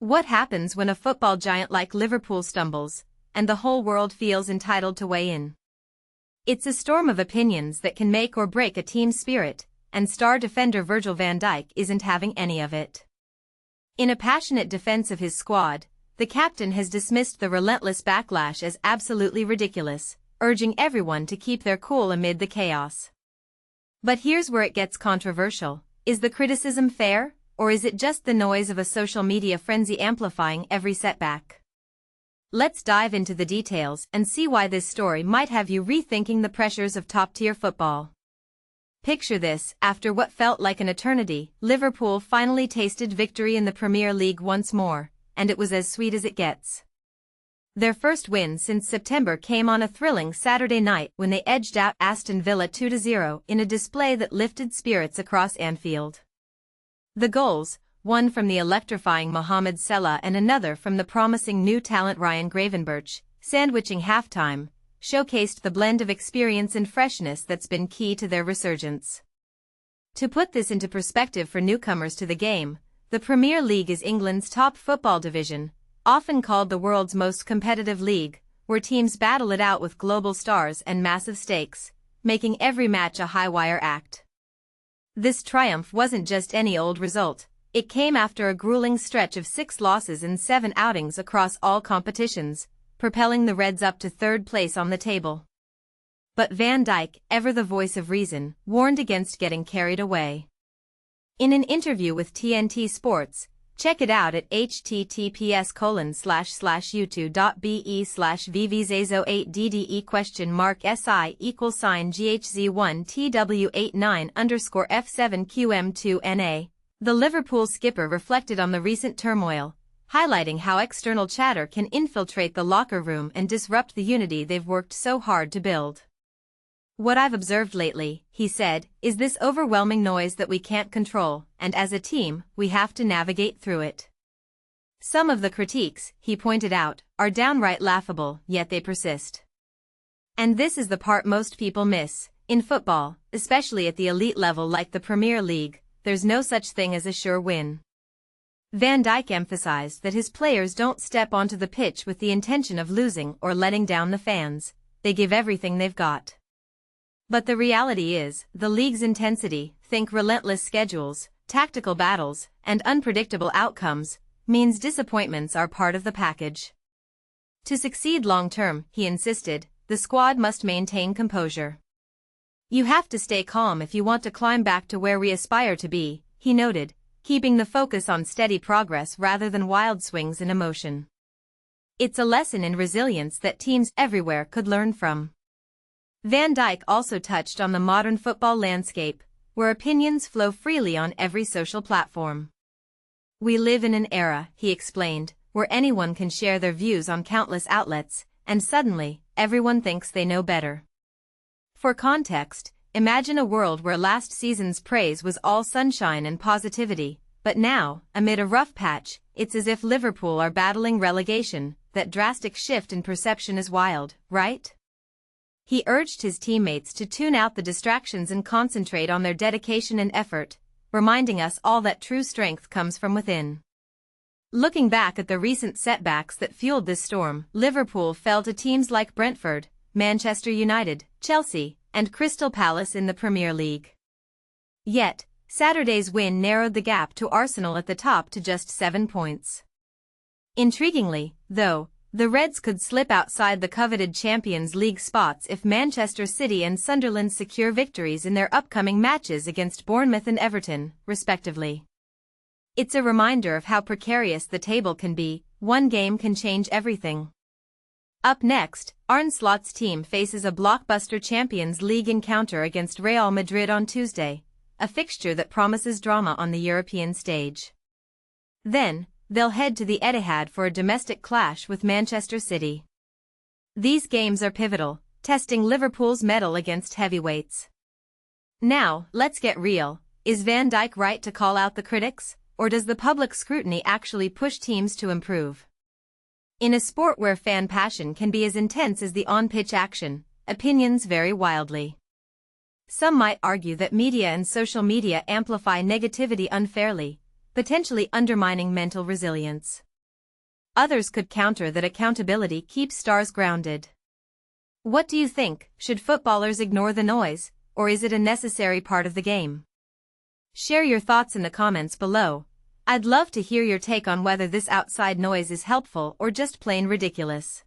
What happens when a football giant like Liverpool stumbles, and the whole world feels entitled to weigh in? It's a storm of opinions that can make or break a team's spirit, and star defender Virgil van Dijk isn't having any of it. In a passionate defense of his squad, the captain has dismissed the relentless backlash as absolutely ridiculous, urging everyone to keep their cool amid the chaos. But here's where it gets controversial. Is the criticism fair, or is it just the noise of a social media frenzy amplifying every setback? Let's dive into the details and see why this story might have you rethinking the pressures of top-tier football. Picture this: after what felt like an eternity, Liverpool finally tasted victory in the Premier League once more, and it was as sweet as it gets. Their first win since September came on a thrilling Saturday night when they edged out Aston Villa 2-0 in a display that lifted spirits across Anfield. The goals, one from the electrifying Mohamed Salah and another from the promising new talent Ryan Gravenberch, sandwiching halftime, showcased the blend of experience and freshness that's been key to their resurgence. To put this into perspective for newcomers to the game, the Premier League is England's top football division, often called the world's most competitive league, where teams battle it out with global stars and massive stakes, making every match a high-wire act. This triumph wasn't just any old result. It came after a grueling stretch of 6 losses in 7 outings across all competitions, propelling the Reds up to 3rd place on the table. But Van Dijk, ever the voice of reason, warned against getting carried away. In an interview with TNT Sports, check it out at https://youtube.be/VVZO8DDE?mark SI=sign GHZ1TW89_F7QM2NA. The Liverpool skipper reflected on the recent turmoil, highlighting how external chatter can infiltrate the locker room and disrupt the unity they've worked so hard to build. "What I've observed lately," he said, "is this overwhelming noise that we can't control, and as a team, we have to navigate through it." Some of the critiques, he pointed out, are downright laughable, yet they persist. And this is the part most people miss. In football, especially at the elite level like the Premier League, there's no such thing as a sure win. Van Dijk emphasized that his players don't step onto the pitch with the intention of losing or letting down the fans. They give everything they've got. But the reality is, the league's intensity, think relentless schedules, tactical battles, and unpredictable outcomes, means disappointments are part of the package. To succeed long-term, he insisted, the squad must maintain composure. "You have to stay calm if you want to climb back to where we aspire to be," he noted, keeping the focus on steady progress rather than wild swings in emotion. It's a lesson in resilience that teams everywhere could learn from. Van Dijk also touched on the modern football landscape, where opinions flow freely on every social platform. "We live in an era," he explained, "where anyone can share their views on countless outlets, and suddenly, everyone thinks they know better." For context, imagine a world where last season's praise was all sunshine and positivity, but now, amid a rough patch, it's as if Liverpool are battling relegation. That drastic shift in perception is wild, right? He urged his teammates to tune out the distractions and concentrate on their dedication and effort, reminding us all that true strength comes from within. Looking back at the recent setbacks that fueled this storm, Liverpool fell to teams like Brentford, Manchester United, Chelsea, and Crystal Palace in the Premier League. Yet, Saturday's win narrowed the gap to Arsenal at the top to just 7 points. Intriguingly, though, the Reds could slip outside the coveted Champions League spots if Manchester City and Sunderland secure victories in their upcoming matches against Bournemouth and Everton, respectively. It's a reminder of how precarious the table can be. One game can change everything. Up next, Arne Slot's team faces a blockbuster Champions League encounter against Real Madrid on Tuesday, a fixture that promises drama on the European stage. Then, they'll head to the Etihad for a domestic clash with Manchester City. These games are pivotal, testing Liverpool's mettle against heavyweights. Now, let's get real. Is Van Dijk right to call out the critics, or does the public scrutiny actually push teams to improve? In a sport where fan passion can be as intense as the on-pitch action, opinions vary wildly. Some might argue that media and social media amplify negativity unfairly, potentially undermining mental resilience. Others could counter that accountability keeps stars grounded. What do you think? Should footballers ignore the noise, or is it a necessary part of the game? Share your thoughts in the comments below. I'd love to hear your take on whether this outside noise is helpful or just plain ridiculous.